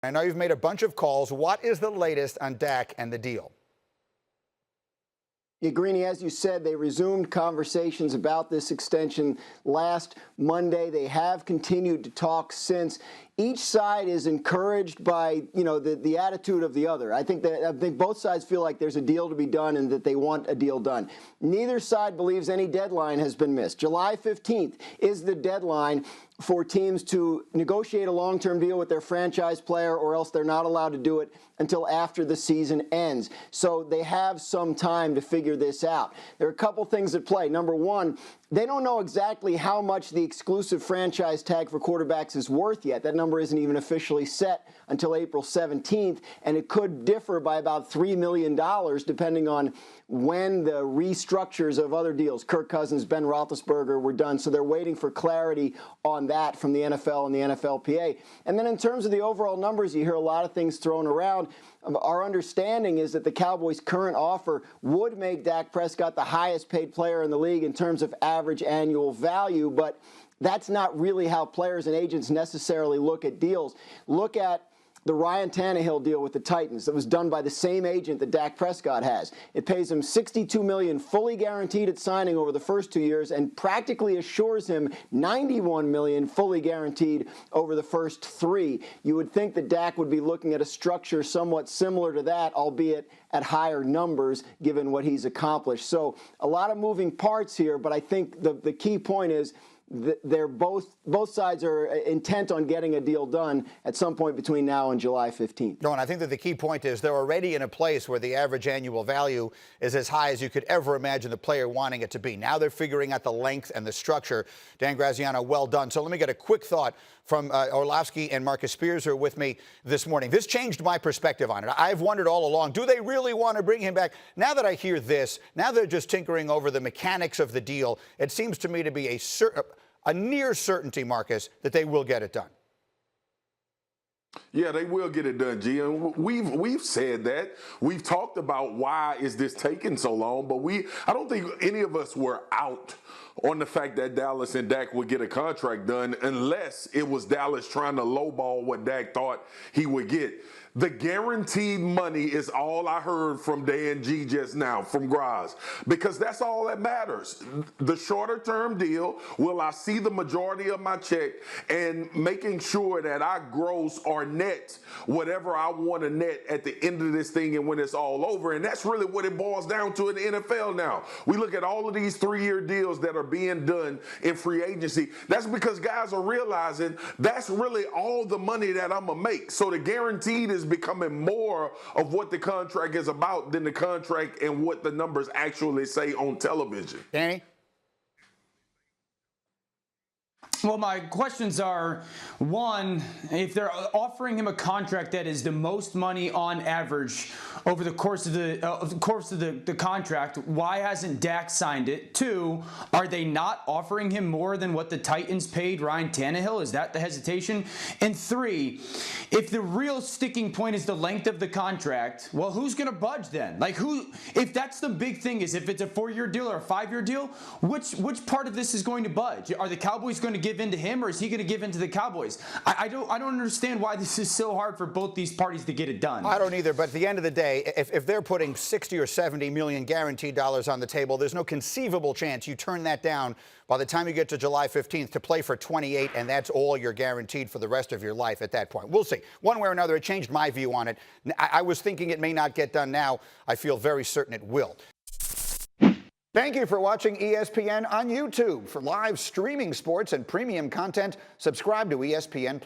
I know you've made a bunch of calls. What is the latest on Dak and the deal? Yeah, Greeny, as you said, they resumed conversations about this extension last Monday. They have continued to talk since. Each side is encouraged by, the attitude of the other. I think both sides feel like there's a deal to be done and that they want a deal done. Neither side believes any deadline has been missed. July 15th is the deadline for teams to negotiate a long-term deal with their franchise player, or else they're not allowed to do it until after the season ends. So they have some time to figure this out. There are a couple things at play. Number one, they don't know exactly how much the exclusive franchise tag for quarterbacks is worth yet. That number isn't even officially set until April 17th, and it could differ by about $3 million depending on when the restructures of other deals, Kirk Cousins, Ben Roethlisberger, were done. So they're waiting for clarity on that from the NFL and the NFLPA. And then in terms of the overall numbers, you hear a lot of things thrown around. Our understanding is that the Cowboys' current offer would make Dak Prescott the highest paid player in the league in terms of average annual value, but that's not really how players and agents necessarily look at deals. Look at the Ryan Tannehill deal with the Titans that was done by the same agent that Dak Prescott has. It pays him $62 million fully guaranteed at signing over the first 2 years and practically assures him $91 million fully guaranteed over the first 3. You would think that Dak would be looking at a structure somewhat similar to that, albeit at higher numbers given what he's accomplished. So a lot of moving parts here, but I think the key point is they're both sides are intent on getting a deal done at some point between now and July 15th. No, and I think that the key point is they're already in a place where the average annual value is as high as you could ever imagine the player wanting it to be. Now they're figuring out the length and the structure. Dan Graziano, well done. So let me get a quick thought from Orlovsky and Marcus Spears, who are with me this morning. This changed my perspective on it. I've wondered all along, do they really want to bring him back? Now that I hear this, now they're just tinkering over the mechanics of the deal. It seems to me to be a near certainty, Marcus, that they will get it done. Yeah, they will get it done, G. And we've said that. We've talked about why is this taking so long, but I don't think any of us were out on the fact that Dallas and Dak would get a contract done unless it was Dallas trying to lowball what Dak thought he would get. The guaranteed money is all I heard from Dan G just now, from Graz, because that's all that matters. The shorter term deal, will I see the majority of my check, and making sure that I gross or net whatever I want to net at the end of this thing and when it's all over. And that's really what it boils down to in the NFL now. We look at all of these 3-year deals that are being done in free agency. That's because guys are realizing that's really all the money that I'm going to make. So the guaranteed is becoming more of what the contract is about than the contract and what the numbers actually say on television. Danny? Well, my questions are, one, if they're offering him a contract that is the most money on average over the course of the contract, why hasn't Dak signed it? 2, are they not offering him more than what the Titans paid Ryan Tannehill? Is that the hesitation? And 3, if the real sticking point is the length of the contract, well, who's going to budge then? Like, if that's the big thing, is if it's a 4-year deal or a 5-year deal, which part of this is going to budge? Are the Cowboys going to give in to him, or is he going to give in to the Cowboys? I don't understand why this is so hard for both these parties to get it done. I don't either, but at the end of the day, if they're putting 60 or 70 million guaranteed dollars on the table, there's no conceivable chance you turn that down by the time you get to July 15th to play for 28, and that's all you're guaranteed for the rest of your life at that point. We'll see. One way or another, it changed my view on it. I was thinking it may not get done now. I feel very certain it will. Thank you for watching ESPN on YouTube. For live streaming sports and premium content, subscribe to ESPN+.